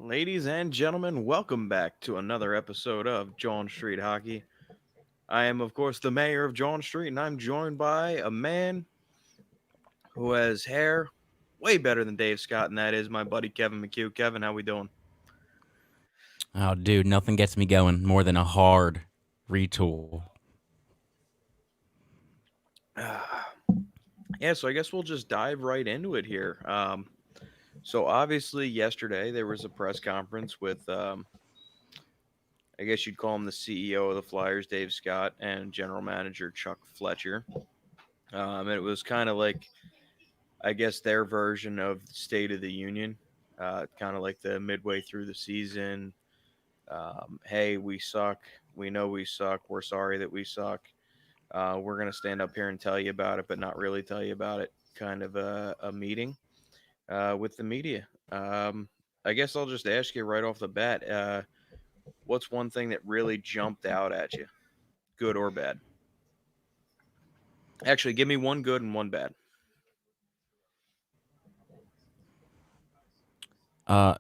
Ladies and gentlemen, welcome back to another episode of John Street Hockey. I am, of course, the mayor of John Street, and I'm joined by a man who has hair way better than Dave Scott, and that is my buddy Kevin McHugh. Kevin, how we doing? Oh, dude, nothing gets me going more than a hard retool. Yeah, so I guess we'll just dive right into it here. So obviously, yesterday there was a press conference with, I guess you'd call him the CEO of the Flyers, Dave Scott, and general manager Chuck Fletcher. And it was kind of like I guess their version of State of the Union, kind of like the midway through the season. Hey, we suck. We know we suck. We're sorry that we suck. We're going to stand up here and tell you about it, but not really tell you about it. Kind of a meeting with the media. I guess I'll just ask you right off the bat what's one thing that really jumped out at you, good or bad? Actually, give me one good and one bad. Uh,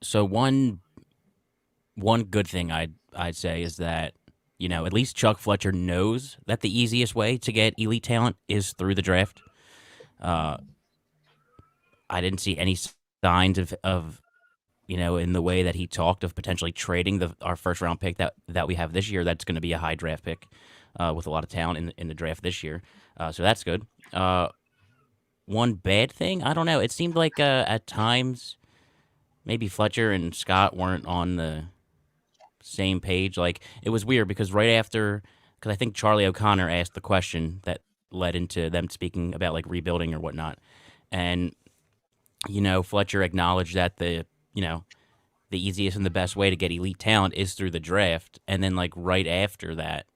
so one good thing I'd say is that at least Chuck Fletcher knows that the easiest way to get elite talent is through the draft. Uh, I didn't see any signs of in the way that he talked of potentially trading our first round pick that we have this year. That's going to be a high draft pick with a lot of talent in the draft this year. So that's good. One bad thing, I don't know. It seemed like at times maybe Fletcher and Scott weren't on the same page. Like it was weird because because I think Charlie O'Connor asked the question that led into them speaking about like rebuilding or whatnot, and Fletcher acknowledged that the easiest and the best way to get elite talent is through the draft, and then like right after that,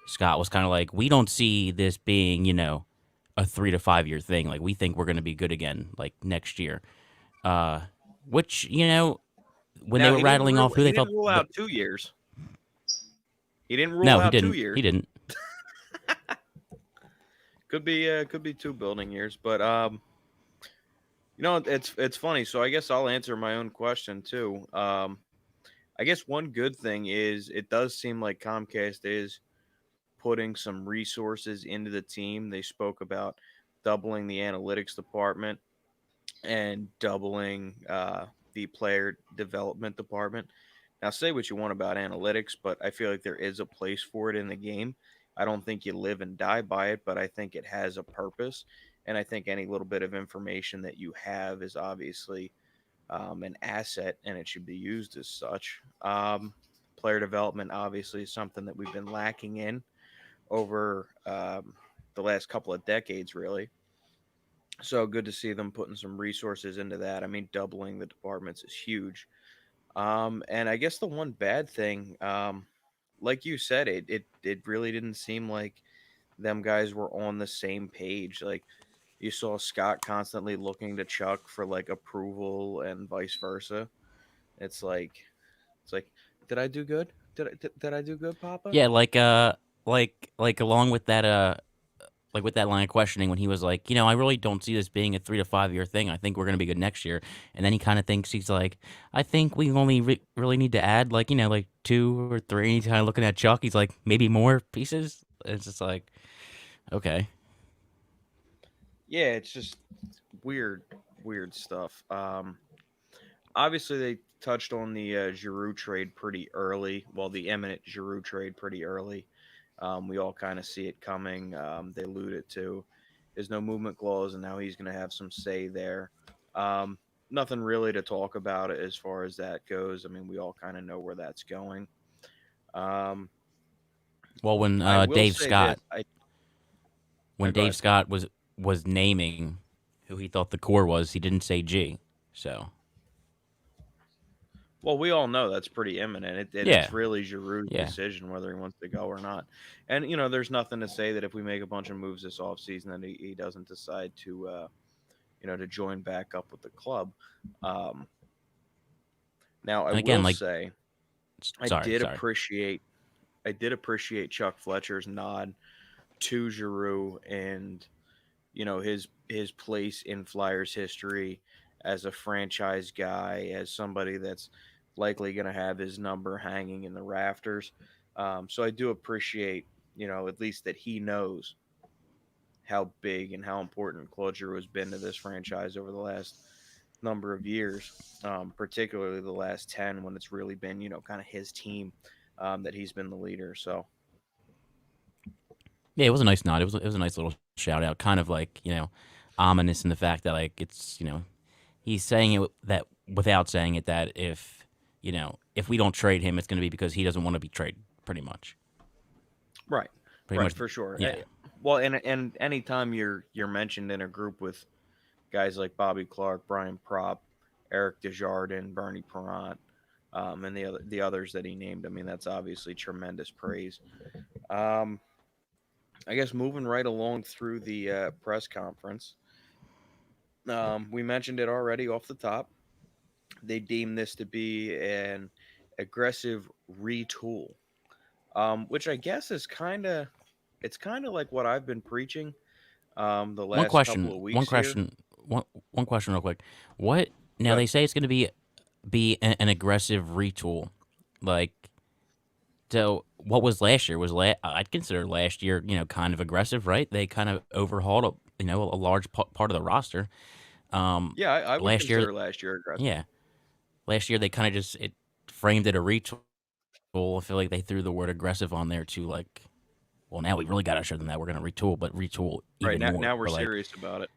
Scott was kind of like, we don't see this being a 3 to 5 year thing. Like we think we're going to be good again like next year. Uh, which when they Now were rattling off who he they didn't thought rule the out 2 years. He didn't rule no, he out two didn't. He years. didn't. Could be two building years, but it's funny. So I guess I'll answer my own question too. I guess one good thing is it does seem like Comcast is putting some resources into the team. They spoke about doubling the analytics department and doubling the player development department. Now, say what you want about analytics, but I feel like there is a place for it in the game. I don't think you live and die by it, but I think it has a purpose. And I think any little bit of information that you have is obviously an asset and it should be used as such. Player development, obviously, is something that we've been lacking in over the last couple of decades, really. So good to see them putting some resources into that. I mean, doubling the departments is huge. And I guess the one bad thing, like you said, it really didn't seem like them guys were on the same page. Like you saw Scott constantly looking to Chuck for like approval and vice versa. It's like it's like, did I do good? Did I do good, Papa? Yeah, like along with that like with that line of questioning when he was like, I really don't see this being a 3 to 5 year thing. I think we're going to be good next year. And then he kind of thinks he's like, I think we only really need to add like, like 2 or 3. He's kind of looking at Chuck. He's like, maybe more pieces. It's just like, okay. Yeah, it's just weird, weird stuff. Obviously they touched on the Giroux trade pretty early. Well, the imminent Giroux trade pretty early. We all kind of see it coming. They alluded to his no movement clause, and now he's going to have some say there. Um, Nothing really to talk about as far as that goes. I mean, we all kind of know where that's going. Um, Well, when I will Dave say this. Scott, No, when go Dave ahead. Scott was naming who he thought the core was, he didn't say G. So, Well, we all know that's pretty imminent. It's yeah. really Giroux's Yeah. decision whether he wants to go or not. And, there's nothing to say that if we make a bunch of moves this offseason that he doesn't decide to join back up with the club. Um, Now, I And again, will like say I sorry, did sorry. appreciate I did appreciate Chuck Fletcher's nod to Giroux and his place in Flyers history as a franchise guy, as somebody that's likely going to have his number hanging in the rafters. So I do appreciate, at least that he knows how big and how important Claude Giroux has been to this franchise over the last number of years, particularly the last 10 when it's really been, kind of his team that he's been the leader. So, Yeah, it was a nice nod. It was a nice little shout out, kind of like ominous in the fact that like it's he's saying it that without saying it that if we don't trade him, it's going to be because he doesn't want to be traded. Pretty much. right, Pretty right, much. for sure. Yeah. Well, and anytime you're mentioned in a group with guys like Bobby Clark, Brian Propp, Eric Desjardins, Bernie Perrant, and the others that he named, I mean, that's obviously tremendous praise. Um, I guess moving right along through the press conference, we mentioned it already off the top. They deem this to be an aggressive retool, which I guess is kind of like what I've been preaching the One last couple question. of One weeks here. question. One question, real quick. What now? Good. They say it's going to be an aggressive retool. Like, so what was last year? I'd consider last year, kind of aggressive, right? They kind of overhauled, a large part of the roster. Um, Yeah, I would last year, consider last year aggressive. yeah, last year they kind of just it framed it a retool. I feel like they threw the word aggressive on there to like, well, now we really got to show them that we're going to retool, but retool Right even now, more. now we're Or like, serious about it.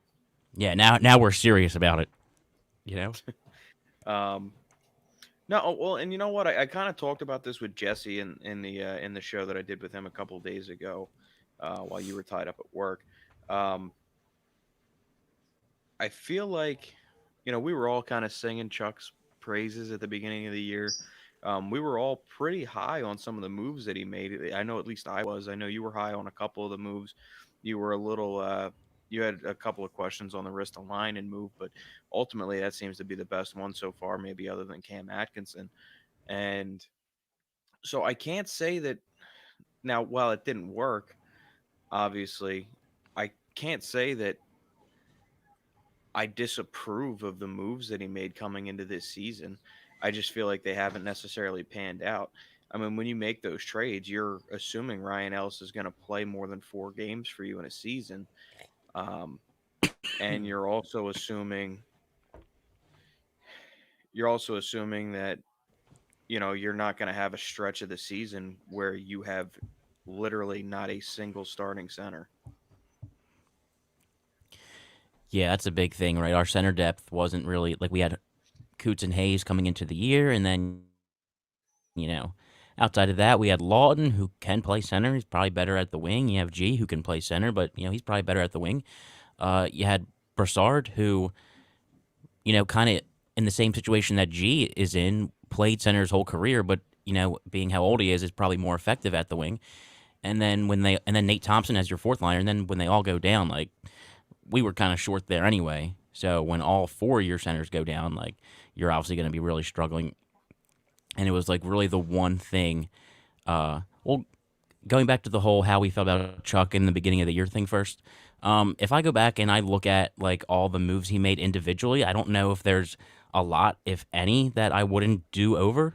yeah, now we're serious about it. You know? Um, no, well, and you know what? I kind of talked about this with Jesse in the show that I did with him a couple of days ago, while you were tied up at work. Um, I feel like, we were all kind of singing Chuck's praises at the beginning of the year. We were all pretty high on some of the moves that he made. I know at least I was. I know you were high on a couple of the moves. You were a little, you had a couple of questions on the wrist line and move, but ultimately that seems to be the best one so far, maybe other than Cam Atkinson. And so I can't say that now, while it didn't work, obviously, I can't say that I disapprove of the moves that he made coming into this season. I just feel like they haven't necessarily panned out. I mean, when you make those trades, you're assuming Ryan Ellis is going to play more than 4 games for you in a season, um, and you're also assuming that you're not going to have a stretch of the season where you have literally not a single starting center. Yeah, that's a big thing, right? Our center depth wasn't really like we had Coots and Hayes coming into the year, and then outside of that, we had Lawton who can play center. He's probably better at the wing. You have G who can play center, but he's probably better at the wing. You had Brassard who kind of in the same situation that G is in, played center his whole career, but being how old he is probably more effective at the wing. And then Nate Thompson as your fourth liner, and then when they all go down, like we were kind of short there anyway. So when all four of your centers go down, like you're obviously going to be really struggling. And it was like really the one thing. Well, going back to the whole how we felt about Chuck in the beginning of the year thing first. If I go back and I look at like all the moves he made individually, I don't know if there's a lot, if any, that I wouldn't do over.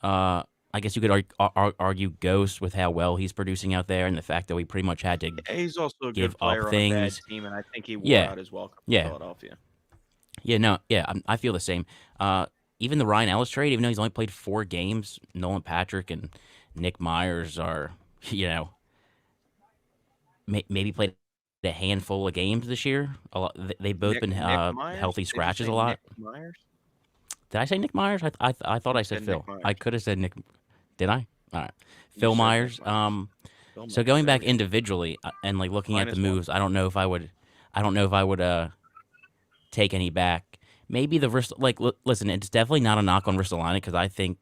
I guess you could argue Ghost with how well he's producing out there and the fact that we pretty much had to And he's also a give good up player on a bad things. team, and I think he wore Yeah, out his welcome in yeah, Philadelphia. yeah. No, yeah. I feel the same. Even the Ryan Ellis trade, even though he's only played 4 games, Nolan Patrick and Nick Myers are, you know, maybe played a handful of games this year. A lot, they've both been Nick Myers? healthy Did you scratches say a Nick lot. Myers? Did I say Nick Myers? I thought You I said said Nick Phil. I Myers. could have said Nick. Did I? All right. You Phil said Nick Myers. Myers. Phil So Myers. going There back we go. individually and like looking at the -1. moves, I don't know if I would. I don't know if I would take any back. Maybe the wrist. Like, listen, it's definitely not a knock on Ristolainen because I think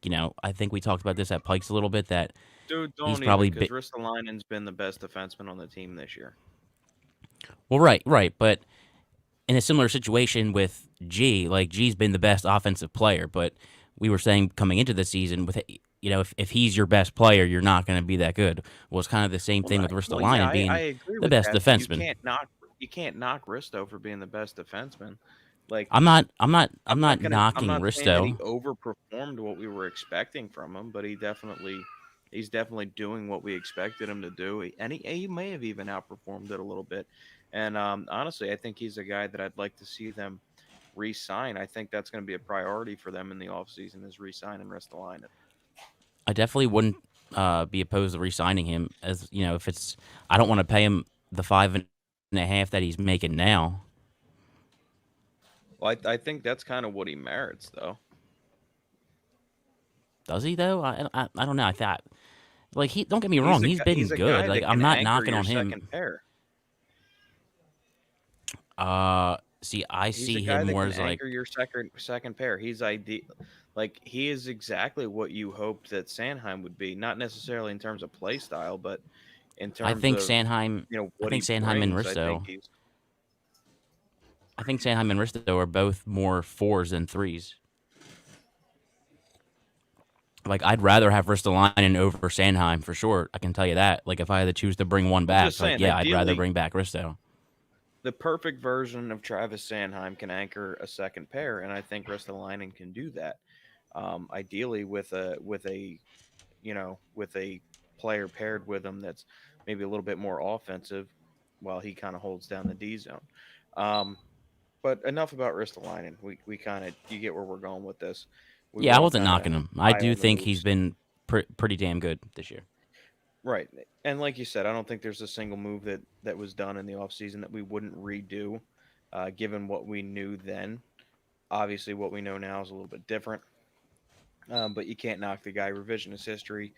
we talked about this at Pikes a little bit that Dude, he's don't even, probably because Ristolainen's been the best defenseman on the team this year. well, right, but in a similar situation with G, like G's been the best offensive player, but we were saying coming into the season with if he's your best player, you're not going to be that good. Well, it's kind of the same Well, thing no, with well, yeah, Ristolainen I being agree the with best that, but you defenseman. can't knock Risto for being the best defenseman. Like I'm not I'm knocking not saying that he Risto. overperformed what we were expecting from him, but he's definitely doing what we expected him to do, and he may have even outperformed it a little bit. And honestly, I think he's a guy that I'd like to see them re-sign. I think that's going to be a priority for them in the offseason is re-sign and rest the line. I definitely wouldn't be opposed to re-signing him. As you know, if it's I don't want to pay him the 5.5 that he's making now. Well, I think that's kind of what he merits, though. Does he though? I don't know. I thought like he don't get me He's wrong. a He's guy, been he's a good. guy Like that I'm can not anchor knocking your on him. second pair. See, I He's a see guy him that more can as like anchor your second pair. He's ideal. Like he is exactly what you hoped that Sanheim would be. Not necessarily in terms of play style, but in I terms think of Sanheim. I what think he Sanheim and brings. I think Risto. he's I think Sanheim and Risto are both more fours than threes. Like I'd rather have Ristolainen over Sanheim for sure. I can tell you that. Like if I had to choose to bring one I'm just back, like saying, yeah, I'd rather ideally, bring back Risto. the perfect version of Travis Sanheim can anchor a second pair, and I think Ristolainen can do that. Ideally, with a player paired with him that's maybe a little bit more offensive, while he kind of holds down the D zone. Um, but enough about Ristolainen. We kind of you get where we're going with this. We were Yeah, I all wasn't kind of knocking him. I high do on the think he's moves. been pretty damn good this year. Right. And like you said, I don't think there's a single move that was done in the offseason that we wouldn't redo, given what we knew then. Obviously, what we know now is a little bit different, but you can't knock the guy. Revisionist history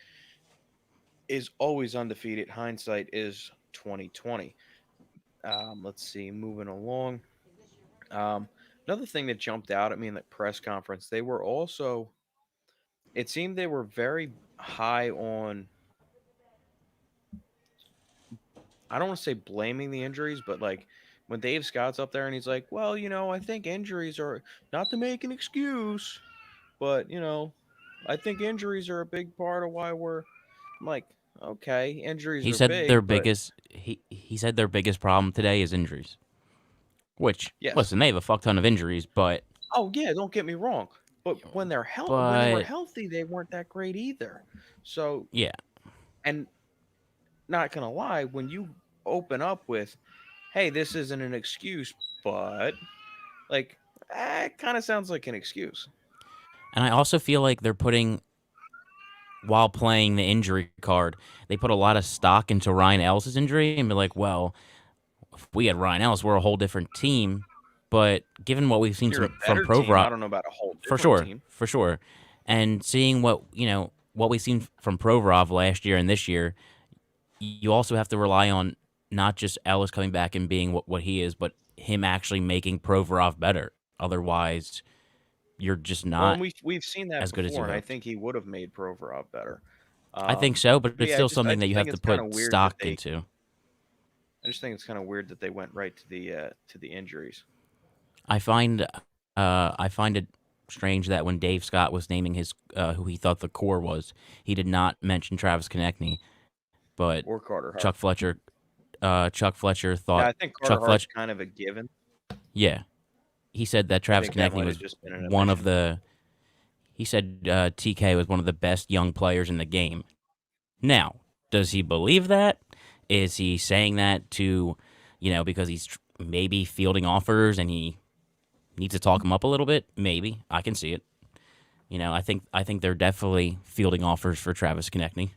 is always undefeated. Hindsight is 2020. Let's see, moving along. Um, Another thing that jumped out at me in the press conference, they were also. It seemed they were very high on. I don't want to say blaming the injuries, but like when Dave Scott's up there and he's like, "Well, I think injuries are not to make an excuse, but I think injuries are a big part of why we're." I'm like, okay, injuries He are said their big, but biggest he said their biggest problem today is injuries. Which yes. listen, they have a fuck ton of injuries, Oh yeah, don't get me wrong, but when they were but healthy, they weren't that great either. So, yeah. and not gonna lie, when you open up with, "Hey, this isn't an excuse," but like, it kind of sounds like an excuse. And I also feel like they're putting while playing the injury card, they put a lot of stock into Ryan Ellis's injury and be like, well, if we had Ryan Ellis, we're a whole different team. But given what we've seen You're a from better team. I Provorov, don't know about a whole different team. for sure, and seeing what we've seen from Provorov last year and this year, you also have to rely on not just Ellis coming back and being what he is, but him actually making Provorov better. Otherwise, you're just Well, not and we've seen that as good as before, you and I hoped. think he would have made Provorov better. I think so, but But it's yeah, still I something that just you have think to it's kind of put weird that stock they into. I just think it's kind of weird that they went right to the injuries. I find it strange that when Dave Scott was naming his who he thought the core was, he did not mention Travis Konechny, but Or Carter Hart. Chuck Fletcher Chuck Fletcher Yeah, thought I think Carter Chuck Hart's Fletcher kind of a given. yeah, he said that I Travis think that Konechny might have was just been an one of omission. the he said TK was one of the best young players in the game. Now, does he believe that? Is he saying that to, because he's maybe fielding offers and he needs to talk him up a little bit? Maybe I can see it. I think they're definitely fielding offers for Travis Konechny.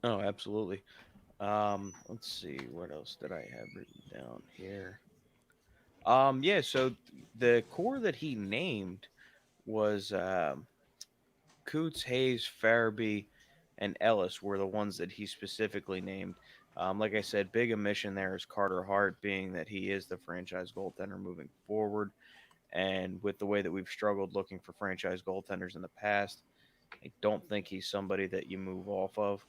Oh, absolutely. Let's see, what else did I have written down here? Yeah, so the core that he named was Coots, Hayes, Farabee, and Ellis were the ones that he specifically named. Like I said, big omission there is Carter Hart, being that he is the franchise goaltender moving forward. And with the way that we've struggled looking for franchise goaltenders in the past, I don't think he's somebody that you move off of.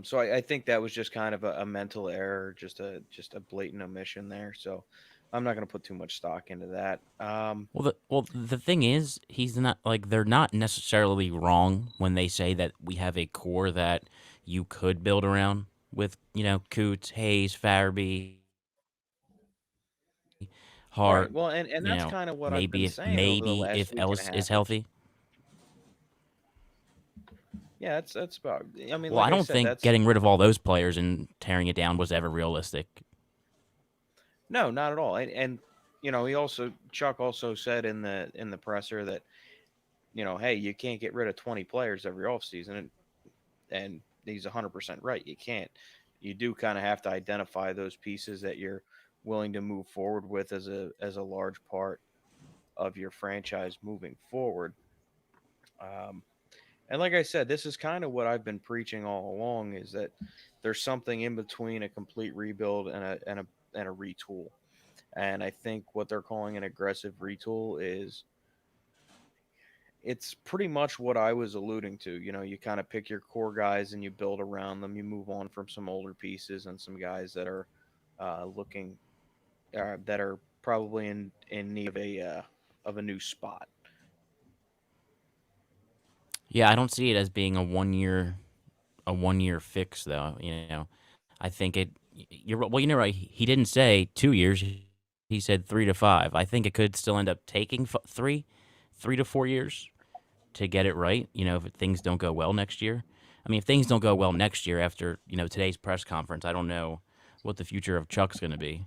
So I think that was just kind of a mental error, just a blatant omission there. So I'm not going to put too much stock into that. Well, the thing is, he's not like they're not necessarily wrong when they say that we have a core that you could build around. with Coots, Hayes, Farabee, Hart. Right. Well, and that's Maybe kind of what I've been saying over the maybe if last week Ellis and a is half or healthy. yeah, that's about. I mean, Well, like I I don't said, think that's getting rid of all those players and tearing it down was ever realistic. no, not at all. And he also Chuck also said in the presser that hey, you can't get rid of 20 players every offseason, and he's 100% right. You can't. You do kind of have to identify those pieces that you're willing to move forward with as a large part of your franchise moving forward. Um, and like I said, this is kind of what I've been preaching all along is that there's something in between a complete rebuild and a retool. And I think what they're calling an aggressive retool is it's pretty much what I was alluding to. You kind of pick your core guys and you build around them. You move on from some older pieces and some guys that are looking that are probably in need of a new spot. Yeah, I don't see it as being a one year fix though. I think you're well. Right. He didn't say 2 years. He said 3 to 5. I think it could still end up taking 3 to 4 years to get it right. If things don't go well next year. I mean, if things don't go well next year after today's press conference, I don't know what the future of Chuck's going to be.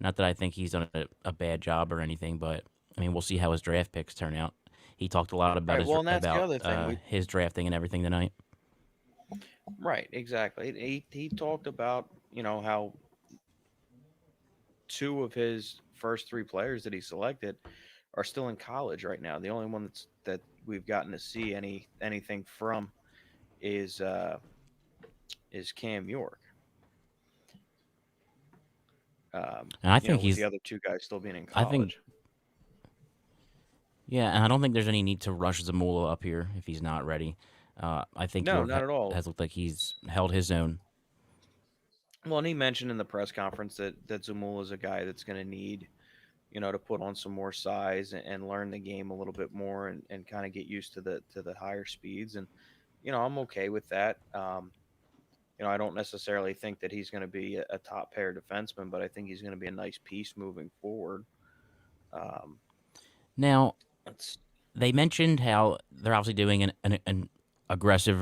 Not that I think he's done a bad job or anything, but I mean, we'll see how his draft picks turn out. He talked a lot about Right. Well, and that's the other thing. his drafting and everything tonight. Right, exactly. He talked about how two of his first three players that he selected are still in college right now. The only one that we've gotten to see anything from is uh, is Cam York. And I think With the he's other two guys still being in I think college. yeah, and I don't think there's any need to rush Zamula up here if he's not ready. I think No, York not at all. has looked like he's held his own. Well, and he mentioned in the press conference that Zamula is a guy that's going to need to put on some more size and learn the game a little bit more and kind of get used to the higher speeds. And I'm okay with that. I don't necessarily think that he's going to be a top pair defenseman, but I think he's going to be a nice piece moving forward. Um, Now, it's they mentioned how they're obviously doing an aggressive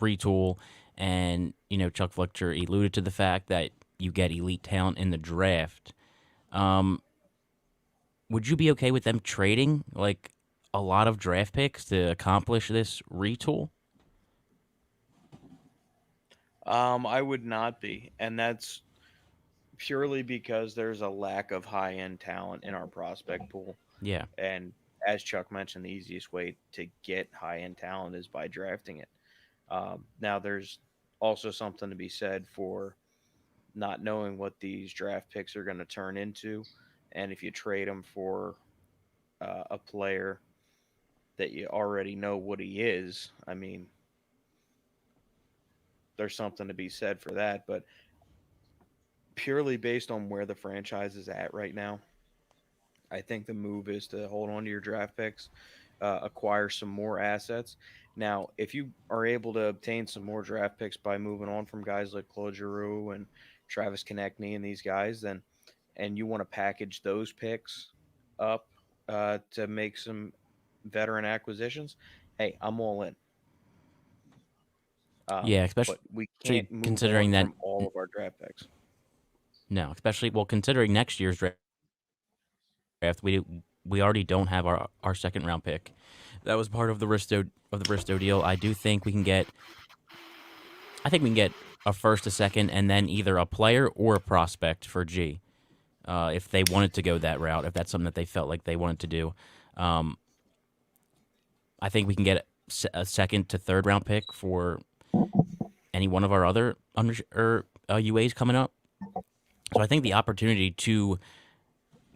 retool, and Chuck Fletcher alluded to the fact that you get elite talent in the draft. Um, would you be okay with them trading like a lot of draft picks to accomplish this retool? I would not be, and that's purely because there's a lack of high end talent in our prospect pool. Yeah. And as Chuck mentioned, the easiest way to get high end talent is by drafting it. Now, there's also something to be said for not knowing what these draft picks are going to turn into. And if you trade them for a player that you already know what he is, I mean, there's something to be said for that. But purely based on where the franchise is at right now, I think the move is to hold on to your draft picks, acquire some more assets. Now, if you are able to obtain some more draft picks by moving on from guys like Claude Giroux and Travis Konechny and these guys, then and you want to package those picks up to make some veteran acquisitions, hey, I'm all in. Yeah, But especially we can't considering move that on from all of our draft picks. no, especially well considering next year's draft, we already don't have our second round pick. That was part of the Bristow deal. I think we can get a first, a second, and then either a player or a prospect for G. If they wanted to go that route, if that's something that they felt like they wanted to do, um, I think we can get a second to third round pick for any one of our other UAs coming up. So I think the opportunity to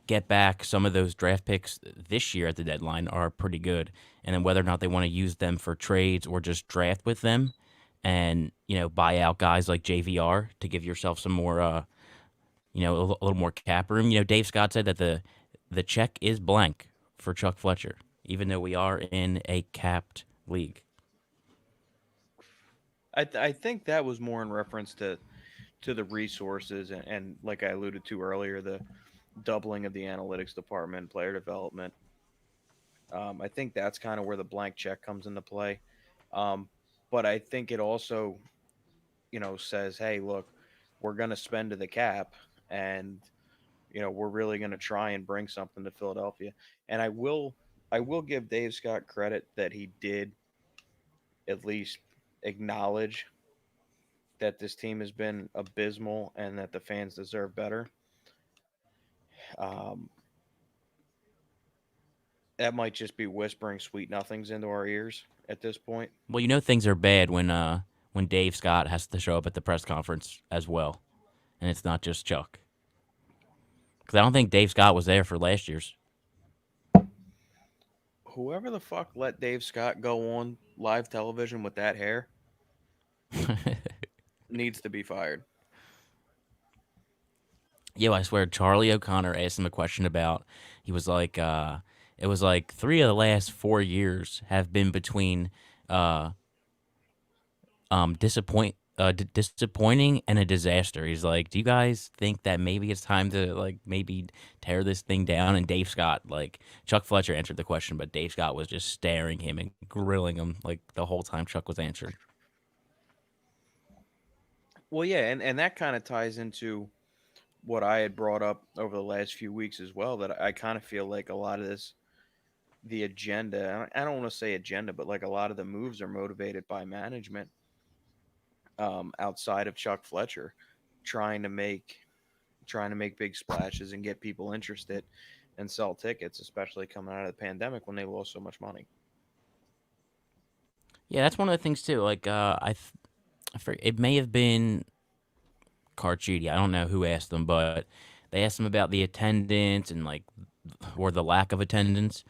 get back some of those draft picks this year at the deadline are pretty good. And then whether or not they want to use them for trades or just draft with them and, buy out guys like JVR to give yourself some more, a little more cap room. Dave Scott said that the check is blank for Chuck Fletcher, even though we are in a capped league. I think that was more in reference to to the resources and like I alluded to earlier, the doubling of the analytics department, player development. I think that's kind of where the blank check comes into play. Um, but I think it also, says, hey, look, we're going to spend to the cap, and we're really going to try and bring something to Philadelphia. And I will give Dave Scott credit that he did at least acknowledge that this team has been abysmal and that the fans deserve better. Um, that might just be whispering sweet nothings into our ears at this point. Well, things are bad when Dave Scott has to show up at the press conference as well, and it's not just Chuck. Because I don't think Dave Scott was there for last year's. Whoever the fuck let Dave Scott go on live television with that hair needs to be fired. Yo, I swear, Charlie O'Connor asked him a question about. He was like, it was like 3 of the last 4 years have been between uh, disappointing and a disaster. He's like, do you guys think that maybe it's time to like maybe tear this thing down? And Dave Scott, like Chuck Fletcher answered the question, but Dave Scott was just staring him and grilling him like the whole time Chuck was answering. Well, yeah, and that kind of ties into what I had brought up over the last few weeks as well. That I kind of feel like a lot of this, the agenda, I don't want to say agenda, but like a lot of the moves are motivated by management outside of Chuck Fletcher, trying to make trying to make big splashes and get people interested and sell tickets, especially coming out of the pandemic when they lost so much money. Yeah, that's one of the things too. Like, it may have been Carchidi. I don't know who asked them, but they asked him about the attendance and like, or the lack of attendance,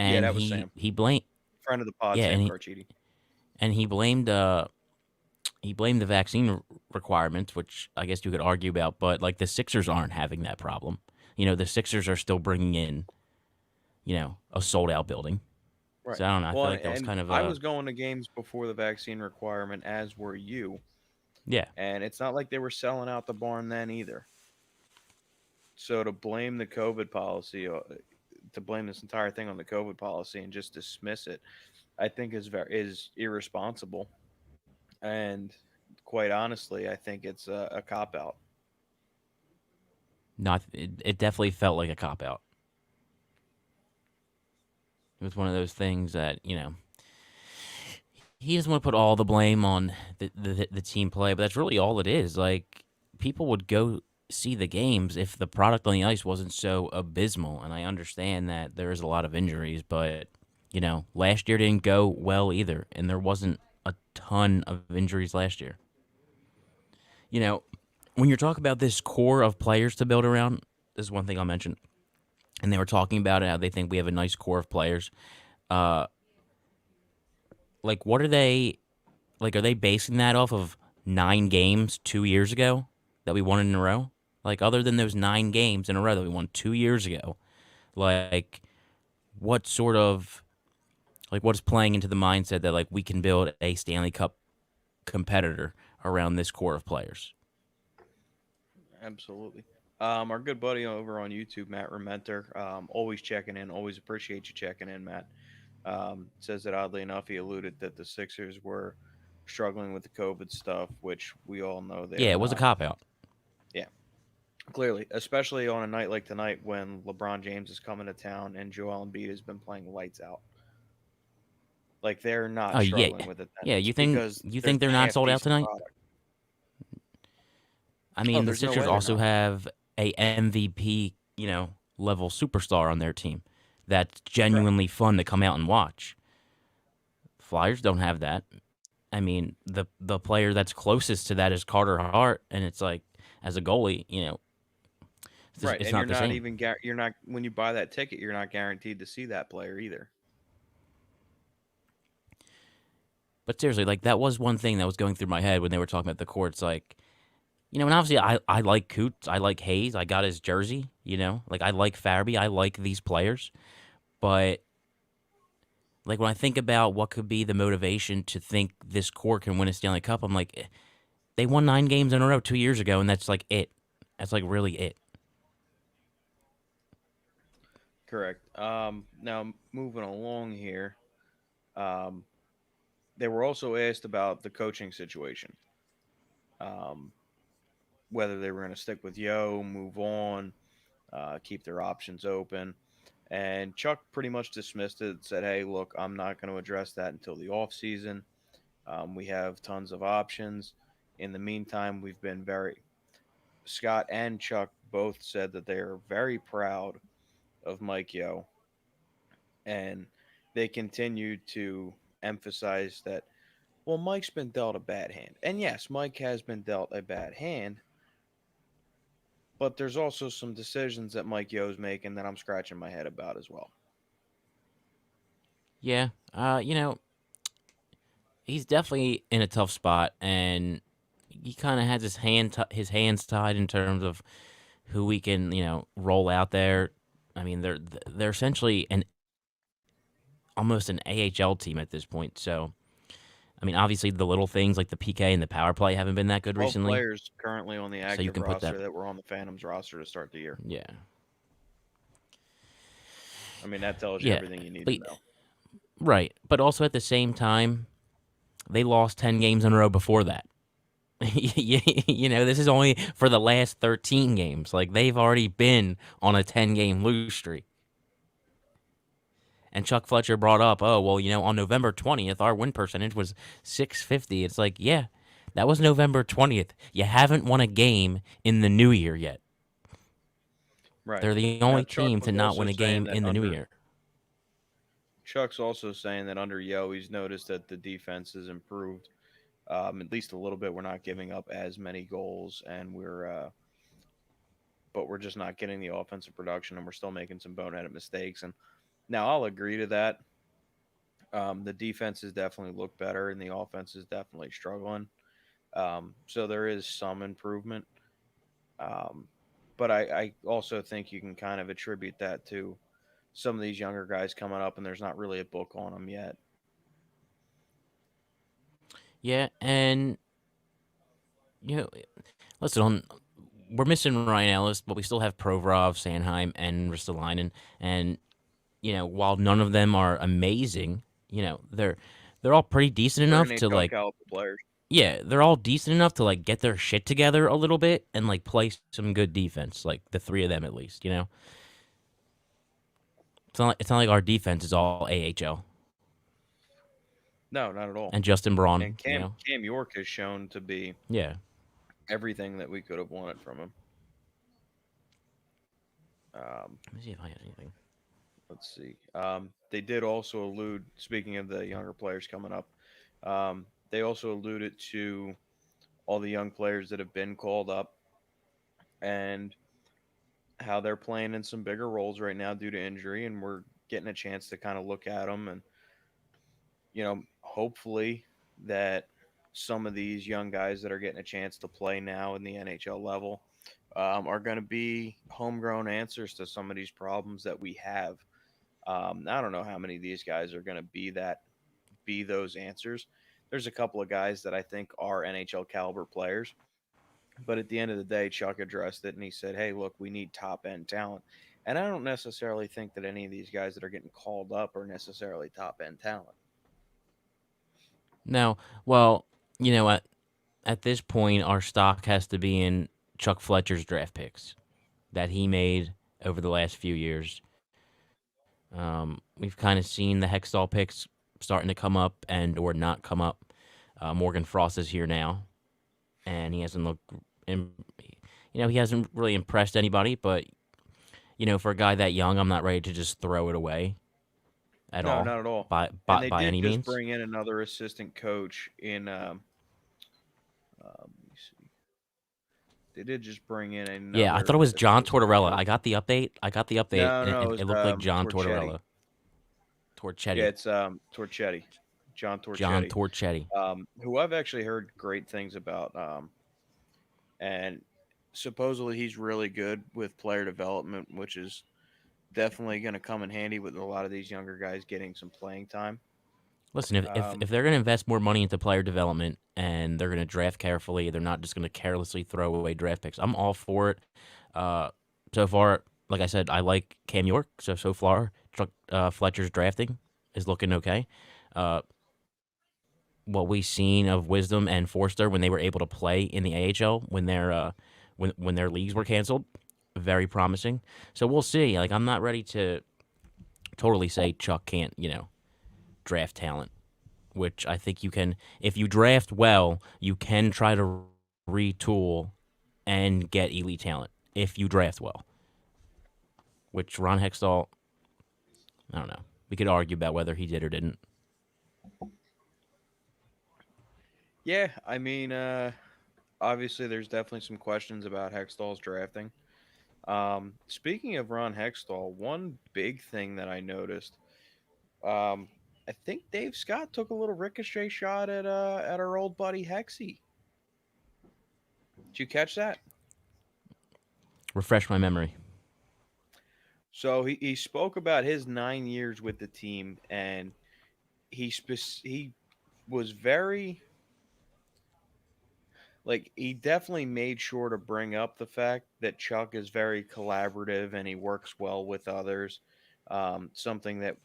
Yeah, and that was he Sam, he blamed. friend of the pod, Yeah, Sam Carchidi. and he blamed the vaccine requirements, which I guess you could argue about, but like the Sixers aren't having that problem. The Sixers are still bringing in, a sold out building. Right. So I don't know. I Well, feel and, like that was and kind of I a was going to games before the vaccine requirement, as were you. yeah. And it's not like they were selling out the barn then either. So to blame the COVID policy, to blame this entire thing on the COVID policy and just dismiss it, I think is irresponsible. And quite honestly, I think it's a cop out. Not it definitely felt like a cop out. It was one of those things that he doesn't want to put all the blame on the team play, but that's really all it is. Like people would go see the games if the product on the ice wasn't so abysmal, and I understand that there is a lot of injuries, but last year didn't go well either, and there wasn't a ton of injuries last year. You know, when you're talking about this core of players to build around, this is one thing I'll mention. And they were talking about it, how they think we have a nice core of players. Uh, like, what are they like? Are they basing that off of 9 games 2 years ago that we won in a row? Like, other than those 9 games in a row that we won 2 years ago, like, what sort of what's playing into the mindset that like we can build a Stanley Cup competitor around this core of players? Absolutely. Our good buddy over on YouTube, Matt Rementer, always checking in. Always appreciate you checking in, Matt. Says that oddly enough, he alluded that the Sixers were struggling with the COVID stuff, which we all know they Yeah, are it was a not. cop out. Yeah, clearly, especially on a night like tonight when LeBron James is coming to town and Joel Embiid has been playing lights out. Like they're Oh not yeah, struggling with yeah. attendance You think because you there's think they're a not half sold out decent tonight? product. I Oh, mean, the there's no Sixers way they're also not. have a MVP, level superstar on their team. That's Correct. genuinely fun to come out and watch. Flyers don't have that. I mean, the player that's closest to that is Carter Hart, and it's like as a goalie, Right, it's and you're not the not same. even you're not when you buy that ticket, you're not guaranteed to see that player either. But seriously, like that was one thing that was going through my head when they were talking about the courts. Like, and obviously I like Coots, I like Hayes, I got his jersey. Like I like Farabee, I like these players, but like when I think about what could be the motivation to think this core can win a Stanley Cup, I'm like, They won 9 games in a row 2 years ago, and that's like it. That's like really it. Correct. Now moving along here, um, they were also asked about the coaching situation, um, whether they were going to stick with Yo, move on, keep their options open. And Chuck pretty much dismissed it, said, "Hey, look, I'm not going to address that until the off season. We have tons of options. In the meantime, we've been very Scott and Chuck both said that they are very proud of Mike Yo, and they continue to emphasize that, well, Mike's been dealt a bad hand. And yes, Mike has been dealt a bad hand, but there's also some decisions that Mike Yo's making that I'm scratching my head about as well." Yeah. He's definitely in a tough spot, and he kind of has his hands tied in terms of who we can roll out there. I mean, they're essentially an almost an AHL team at this point. So I mean, obviously the little things like the PK and the power play haven't been that good 12 recently. players currently on the So you active can put that. roster that were on the Phantoms roster to start the year. Yeah. I mean, that tells you Yeah. everything you need to But know. right, but also at the same time, they lost 10 games in a row before that. This is only for the last 13 games. Like they've already been on a 10-game lose streak. And Chuck Fletcher brought up, oh, well, on November 20th, our win percentage was 650. It's like, yeah, that was November 20th. You haven't won a game in the new year yet. Right. They're the Now, only team to not win a game in the new year. Chuck's also saying that under Yo, he's noticed that the defense has improved, at least a little bit. We're not giving up as many goals, and but we're just not getting the offensive production, and we're still making some boneheaded mistakes. And now I'll agree to that. The defense has definitely looked better, and the offense is definitely struggling. So there is some improvement. Um, but I also think you can kind of attribute that to some of these younger guys coming up, and there's not really a book on them yet. Yeah, and you know, listen, we're missing Ryan Ellis, but we still have Provorov, Sanheim, and Ristolainen. And while none of them are amazing, they're all pretty decent They're enough to NHL like, caliber players. yeah, they're all decent enough to like get their shit together a little bit and like play some good defense, like the three of them at least. It's not like our defense is all AHL No, not at all. and Justin And Braun. Cam York has shown to be Yeah. everything that we could have wanted from him. Um, Let me see if I had anything. let's see. They did also allude, speaking of the younger players coming up, they also alluded to all the young players that have been called up and how they're playing in some bigger roles right now due to injury, and we're getting a chance to kind of look at them and hopefully that some of these young guys that are getting a chance to play now in the NHL level are going to be homegrown answers to some of these problems that we have. I don't know how many of these guys are going to be those answers. There's a couple of guys that I think are NHL caliber players, but at the end of the day, Chuck addressed it and he said, "Hey, look, we need top end talent." And I don't necessarily think that any of these guys that are getting called up are necessarily top end talent. No, well, at this point, our stock has to be in Chuck Fletcher's draft picks that he made over the last few years. We've kind of seen the Hextall picks starting to come up and or not come up. Morgan Frost is here now, and he hasn't looked, in, he hasn't really impressed anybody. But for a guy that young, I'm not ready to just throw it away at No, all not at all. by And by, they by did any just means. bring in another assistant coach in. Let me see. They did just bring in Yeah, I thought it another was John assistant Tortorella. coach. I got the update. No, And no, it, it was it looked like John Torchetti. Tortorella. Yeah, Torchetti. it's Torchetti, John John Torchetti, Torchetti. who I've actually heard great things about. And supposedly he's really good with player development, which is definitely going to come in handy with a lot of these younger guys getting some playing time. Listen, if Um, they're going to invest more money into player development and they're going to draft carefully, they're not just going to carelessly throw away draft picks. I'm all for it. Uh, so far, like I said, I like Cam York. So far, Fletcher's drafting is looking okay. Uh, what we've seen of Wisdom and Forster when they were able to play in the AHL when their leagues were canceled, very promising. So we'll see. Like I'm not ready to totally say Chuck can't draft talent, which I think you can. If you draft well, you can try to retool and get elite talent if you draft well. Which Ron Hextall, I don't know. We could argue about whether he did or didn't. yeah, I mean, obviously, there's definitely some questions about Hextall's drafting. Speaking of Ron Hextall, one big thing that I noticed, um, I think Dave Scott took a little ricochet shot at our old buddy Hexy. Did you catch that? Refresh my memory. So he spoke about his 9 years with the team, and he was very like he definitely made sure to bring up the fact that Chuck is very collaborative and he works well with others. Something that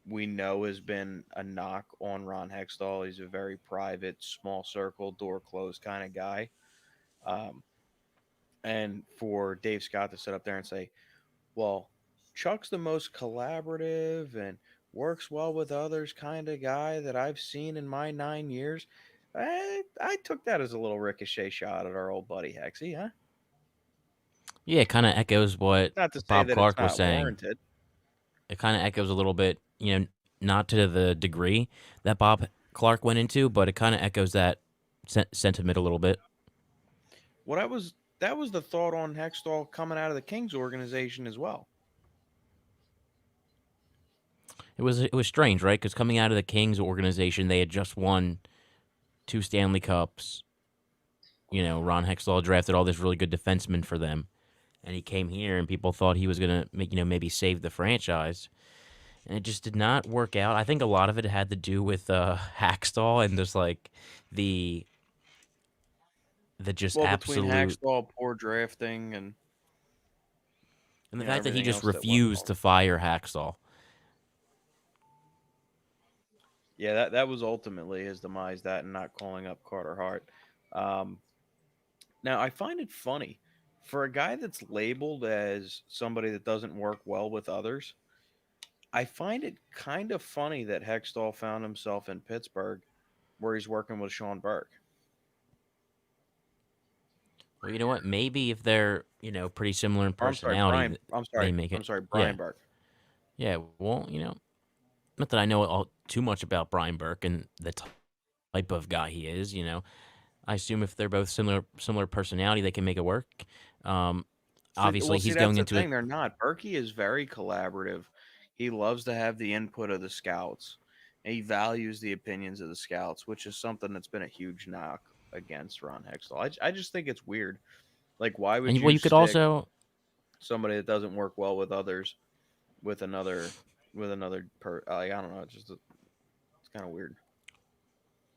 we know has been a knock on Ron Hextall. He's a very private, small circle, door closed kind of guy. Um, and for Dave Scott to sit up there and say, well, Chuck's the most collaborative and works well with others kind of guy that I've seen in my 9 years. I took that as a little ricochet shot at our old buddy Hexy, huh? Yeah, it kind of echoes what Not to say Bob that it's Clark was not saying. warranted. It kind of echoes a little bit, not to the degree that Bob Clark went into, but it kind of echoes that sentiment a little bit. What I was That was the thought on Hextall coming out of the Kings organization as well. It was strange, right? Because coming out of the Kings organization, they had just won two Stanley Cups. Ron Hextall drafted all this really good defensemen for them, and he came here, and people thought he was gonna make maybe save the franchise, and it just did not work out. I think a lot of it had to do with Hackstall and just like the the just Well, between absolute Hackstall, poor drafting, and and the fact that he everything just else that went refused wrong. to fire Hackstall. Yeah, that was ultimately his demise. That and not calling up Carter Hart. Um, Now, I find it funny for a guy that's labeled as somebody that doesn't work well with others. I find it kind of funny that Hextall found himself in Pittsburgh where he's working with Sean Burke. Well, you know what? Maybe if they're pretty similar in Or I'm sorry, personality, Brian. I'm they sorry. make I'm it. sorry, Yeah, Brian Burke. yeah. Well, not that I know all too much about Brian Burke and the type of guy he is. I assume if they're both similar personality, they can make it work. Um, Well, obviously, see, he's that's going the into thing. They're not. Berkey is very collaborative. He loves to have the input of the scouts. And he values the opinions of the scouts, which is something that's been a huge knock against Ron Hextall. I just think it's weird. Like, why would and well, you you could stick also somebody that doesn't work well with others with another like, I don't know. It's kind of weird.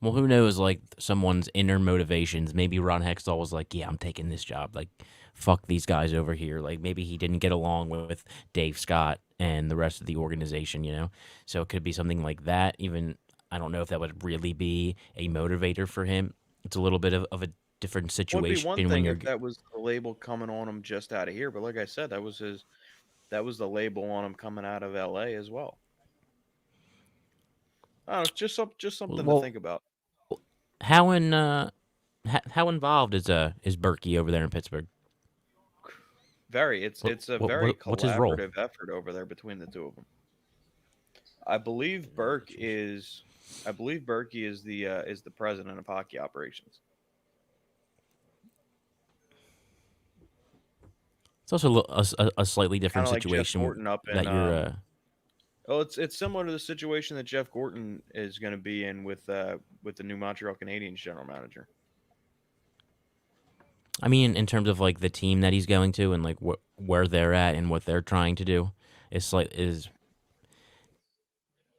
well, who knows? Like someone's inner motivations. Maybe Ron Hextall was like, "Yeah, I'm taking this job. Like, fuck these guys over here." Like maybe he didn't get along with Dave Scott and the rest of the organization. So it could be something like that. Even I don't know if that would really be a motivator for him. It's a little bit of a different Would be situation one when thing you're if that was the label coming on him just out of here, but like I said, that was the label on him coming out of LA as well. I don't know, just something to well. think about. How in how involved is Berkey over there in Pittsburgh? Very, it's a very What's his role? collaborative effort over there between the two of them. I believe Burke is, I believe Berkey is the president of hockey operations. It's also a slightly Kind different of like Jeff situation Gorton up in that you're. oh, it's similar to the situation that Jeff Gorton is going to be in with the new Montreal Canadiens general manager. I mean, in terms of like the team that he's going to and like where they're at and what they're trying to do, it's like is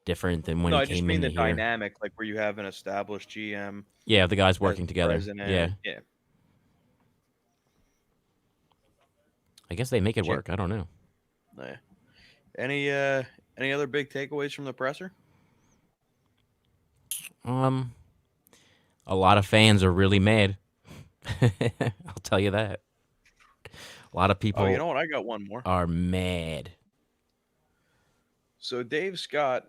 different than when No, he I just came mean in the here. dynamic, like where you have an established GM Yeah, the guys as working the together. Yeah, president. Yeah. I guess they make it Chip. work. I don't know. Yeah. Any other big takeaways from the presser? Um, a lot of fans are really mad. I'll tell you that. A lot of Oh, you people know what? I got one more. are mad. So Dave Scott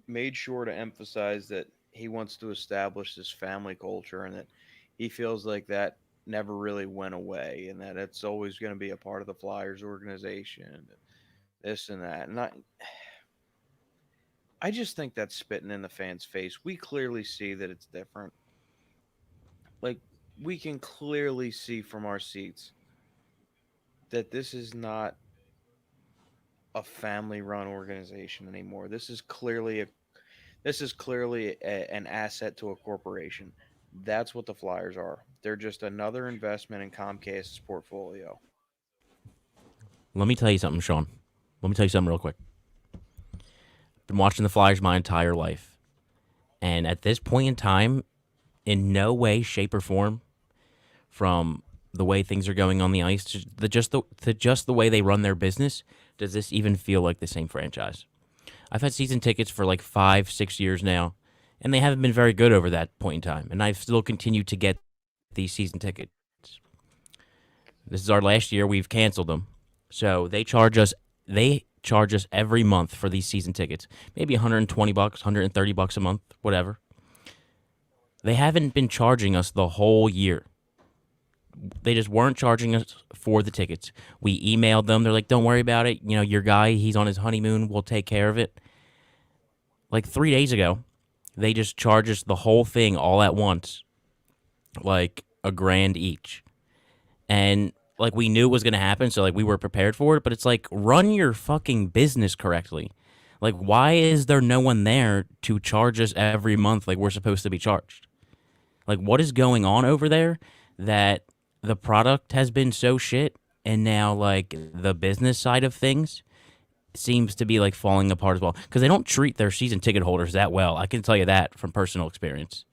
made sure to emphasize that he wants to establish this family culture and that he feels like that never really went away and that it's always going to be a part of the Flyers organization, this and that. And I just think that's spitting in the fans' face. We clearly see that it's different. Like, we can clearly see from our seats that this is not a family run organization anymore. This is clearly an asset to a corporation. That's what the Flyers are. They're just another investment in Comcast's portfolio. Let me tell you something, Sean. Let me tell you something real quick. Been watching the Flyers my entire life, and at this point in time, in no way, shape, or form, from the way things are going on the ice to just the way they run their business, does this even feel like the same franchise? I've had season tickets for like 5, 6 years now, and they haven't been very good over that point in time. And I've still continued to get these season tickets. This is our last year. We've canceled them, so they charge us. They charge us every month for these season tickets. Maybe $120, $130 a month, whatever. They haven't been charging us the whole year. They just weren't charging us for the tickets. We emailed them. They're like, "Don't worry about it. You know, your guy, he's on his honeymoon. We'll take care of it." Like 3 days ago, they just charged us the whole thing all at once, like a grand each. And like we knew it was going to happen, so like we were prepared for it, but it's like run your fucking business correctly. Like why is there no one there to charge us every month like we're supposed to be charged? Like what is going on over there that the product has been so shit and now like the business side of things seems to be like falling apart as well because they don't treat their season ticket holders that well. I can tell you that from personal experience.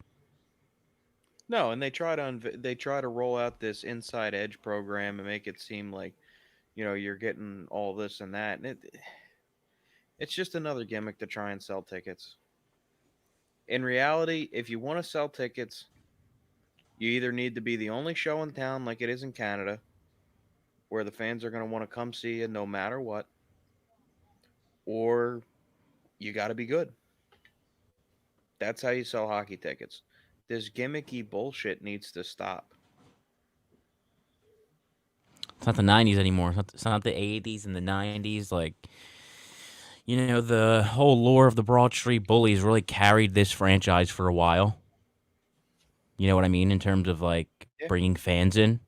No, and they try to roll out this Inside Edge program and make it seem like you're getting all this and that, and it's just another gimmick to try and sell tickets. In reality, if you want to sell tickets, you either need to be the only show in town like it is in Canada, where the fans are going to want to come see you no matter what, or you got to be good. That's how you sell hockey tickets. This gimmicky bullshit needs to stop. It's not the 90s anymore. It's not the 80s and the 90s. Like, the whole lore of the Broad Street Bullies really carried this franchise for a while. You know what I mean? In terms of like Yeah, bringing fans in.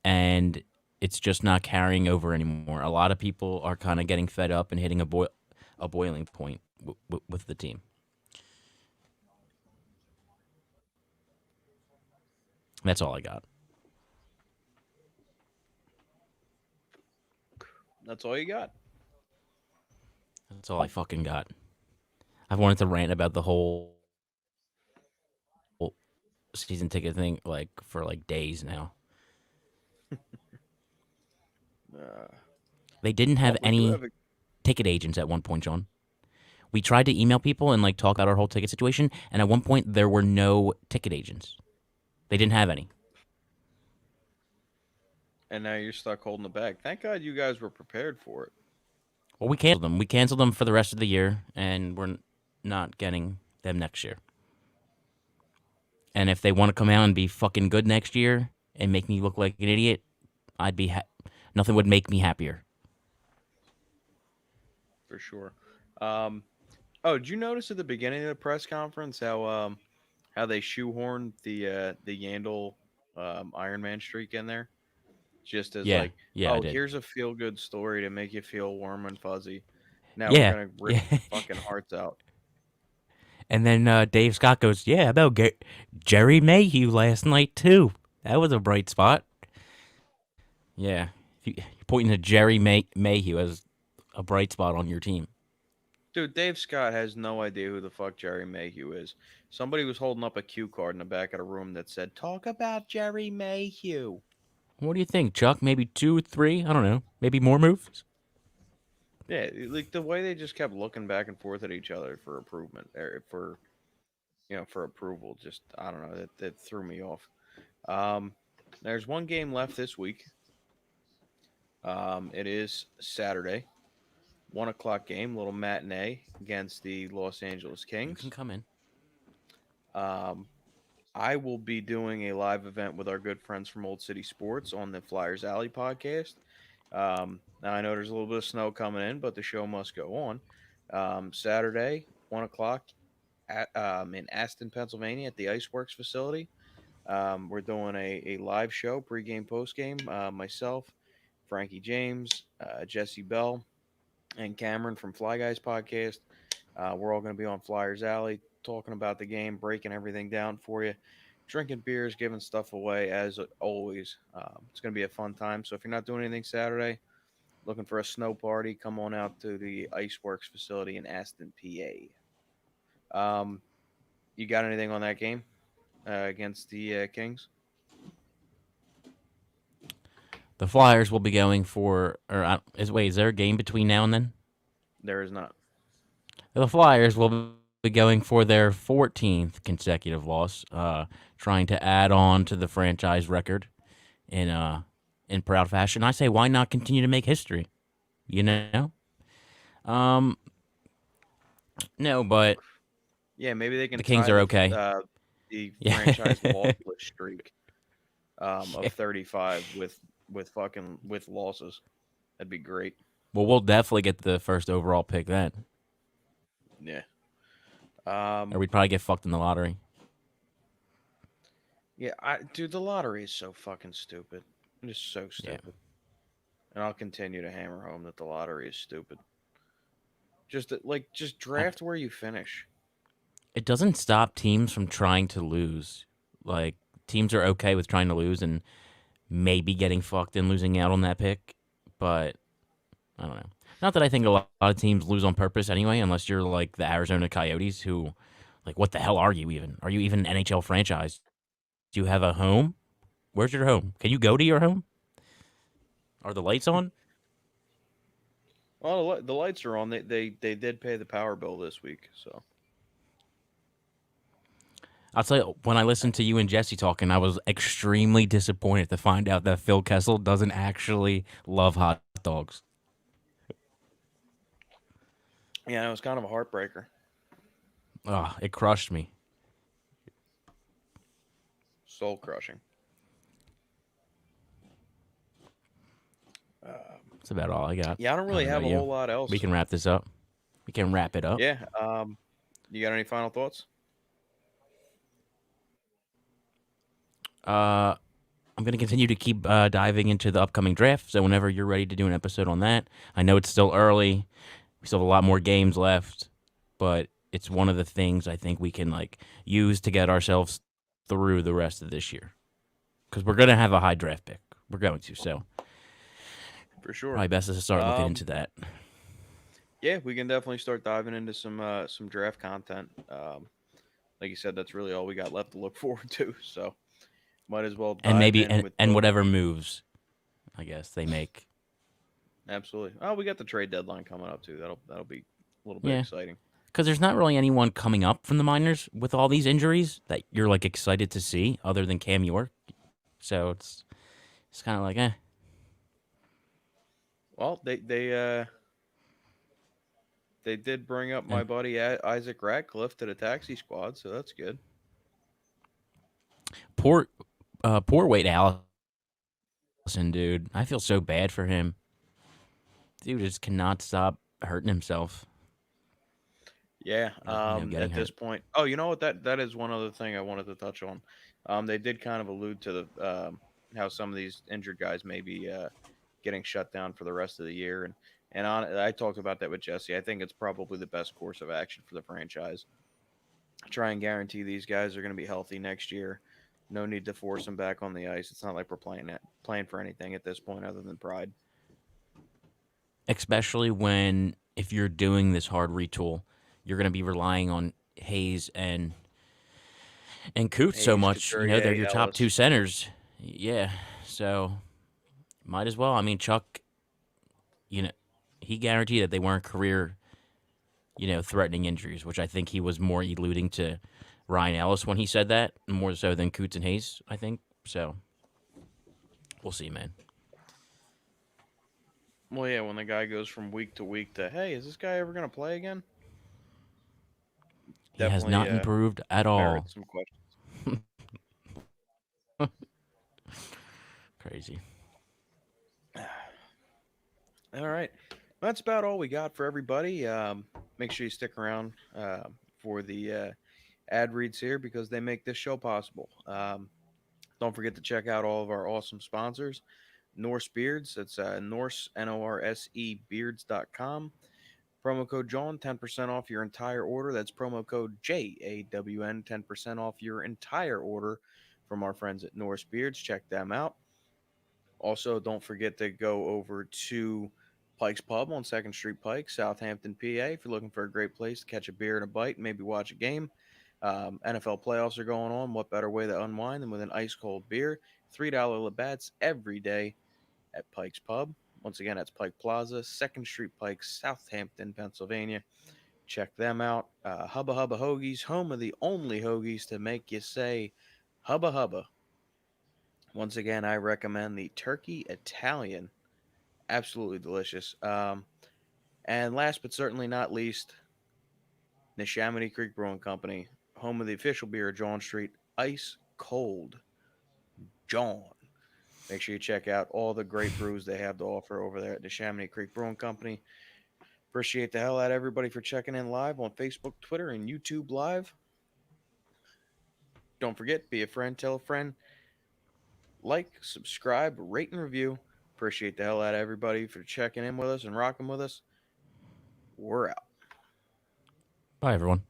And it's just not carrying over anymore. A lot of people are kind of getting fed up and hitting a boiling point with the team. That's all I got. that's all you got. That's all I fucking got. I've wanted to rant about the whole season ticket thing like for like days now. Uh, They didn't have well, we do any have a ticket agents at one point, John. We tried to email people and like talk about our whole ticket situation, and at one point there were no ticket agents. They didn't have any. and now you're stuck holding the bag. Thank God you guys were prepared for it. Well, we canceled them. We canceled them for the rest of the year, and we're not getting them next year. And if they want to come out and be fucking good next year and make me look like an idiot, I'd be nothing would make me happier. For sure. Um, oh, did you notice at the beginning of the press conference how they shoehorned the Yandel Iron Man streak in there, just as Yeah, like, yeah, I oh, did. here's a feel good story to make you feel warm and fuzzy. Now we're Yeah, gonna rip yeah. fucking hearts out. And then Dave Scott goes, "Yeah, about Jerry Mayhew last night too. That was a bright spot." Yeah, you're pointing to Jerry Mayhew as a bright spot on your team. Dude, Dave Scott has no idea who the fuck Jerry Mayhew is. Somebody was holding up a cue card in the back of the room that said, "Talk about Jerry Mayhew." What do you think, Chuck? Maybe two, three? I don't know. Maybe more moves? Yeah, like the way they just kept looking back and forth at each other for improvement, or for approval. Just I don't know. That threw me off. Um, there's one game left this week. It is Saturday, 1 o'clock game, little matinee against the Los Angeles You can Kings. come in. Um, I will be doing a live event with our good friends from Old City Sports on the Flyers Alley podcast. Now I know there's a little bit of snow coming in, but the show must go on. Saturday, 1 o'clock in Aston, Pennsylvania, at the Iceworks facility. We're doing a live show, pregame, postgame. Myself, Frankie James, Jesse Bell, and Cameron from Fly Guys podcast. We're all going to be on Flyers Alley talking about the game, breaking everything down for you, drinking beers, giving stuff away as always. It's going to be a fun time. So if you're not doing anything Saturday, looking for a snow party, come on out to the Iceworks facility in Aston, PA. You got anything on that game against the Kings? The Flyers will be going for, or is there a game between now and then? There is not. The Flyers will be going for their 14th consecutive loss, trying to add on to the franchise record in proud fashion. I say, why not continue to make history? You know, um, no, but Yeah, maybe they the can Kings tie are okay. the Yeah. franchise lossless streak of 35 with losses. That'd be great. Well, we'll definitely get the first overall pick then, Yeah. or Um. we'd probably get fucked in the lottery. Yeah. Dude, the lottery is so fucking stupid. Just so Yeah. stupid. And I'll continue to hammer home that the lottery is stupid. Just Uh, draft where you finish. It doesn't stop teams from trying to lose. Like teams are okay with trying to lose and maybe getting fucked and losing out on that pick, but I don't know. Not that I think a lot of teams lose on purpose anyway, unless you're like the Arizona Coyotes, who, like, what the hell are you even? Are you even an NHL franchise? Do you have a home? Where's your home? Can you go to your home? Are the lights on? Well, the lights are on. They did pay the power bill this week, so I'll tell you, when I listened to you and Jesse talking, I was extremely disappointed to find out that Phil Kessel doesn't actually love hot dogs. yeah, it was kind of a heartbreaker, Oh, it crushed me. soul crushing. Um, That's about all I got. yeah, I don't I really don't know have about a you. whole lot We else. can wrap this up. We can wrap it up. Yeah. You got any final thoughts? Uh, I'm going to continue to keep diving into the upcoming draft. So whenever you're ready to do an episode on that, I know it's still early. We still have a lot more games left, but it's one of the things I think we can like use to get ourselves through the rest of this year. Because we're going to have a high draft pick. We're going to. So For sure. probably best is to start looking Um, into that. yeah, we can definitely start diving into some draft content. Like you said, that's really all we got left to look forward to. So might as well And dive maybe in with and both whatever feet. moves I guess they make. Absolutely. Oh, we got the trade deadline coming up too. That'll be a little bit Yeah. exciting. Because there's not really anyone coming up from the minors with all these injuries that you're like excited to see other than Cam York. So it's kind of like Well, they did bring up my and buddy Isaac Ratcliffe to the taxi squad, so that's good. poor poor Wade Allison, dude. I feel so bad for him. Dude just cannot stop hurting himself. Yeah. Getting At hurt. this point, oh, you know what? That is one other thing I wanted to touch on. They did kind of allude to the how some of these injured guys may be getting shut down for the rest of the year, I talked about that with Jesse. I think it's probably the best course of action for the franchise. Try and guarantee these guys are going to be healthy next year. No need to force them back on the ice. It's not like we're playing for anything at this point other than pride. especially when if you're doing this hard retool, you're going to be relying on Hayes and Coots so Hayes, much. You know, they're Couturier, your top two Ellis. centers. Yeah, so might as well. I mean, Chuck, you know, he guaranteed that they weren't career, threatening injuries, which I think he was more alluding to Ryan Ellis when he said that, more so than Coots and Hayes, I think. So we'll see, man. Well, yeah, when the guy goes from week to week to, hey, is this guy ever going to play again? He has Definitely not improved at all. merits some questions. Crazy. All right. That's about all we got for everybody. Make sure you stick around for the ad reads here because they make this show possible. Don't forget to check out all of our awesome sponsors. Norse Beards, that's Norse, Norse, beards.com. Promo code John, 10% off your entire order. That's promo code JAWN, 10% off your entire order from our friends at Norse Beards. Check them out. Also, don't forget to go over to Pike's Pub on 2nd Street Pike, Southampton, PA, if you're looking for a great place to catch a beer and a bite, maybe watch a game. NFL playoffs are going on. What better way to unwind than with an ice cold beer? $3 Labatt's every day at Pike's Pub. Once again, that's Pike Plaza, 2nd Street Pike, Southampton, Pennsylvania. Check them out. Hubba Hubba Hoagies, home of the only hoagies to make you say Hubba Hubba. Once again, I recommend the Turkey Italian. Absolutely delicious. And last but certainly not least, Neshaminy Creek Brewing Company, home of the official beer of John Street, Ice Cold John. Make sure you check out all the great brews they have to offer over there at Neshaminy Creek Brewing Company. Appreciate the hell out of everybody for checking in live on Facebook, Twitter, and YouTube Live. Don't forget, be a friend, tell a friend, like, subscribe, rate, and review. Appreciate the hell out of everybody for checking in with us and rocking with us. We're out. Bye, everyone.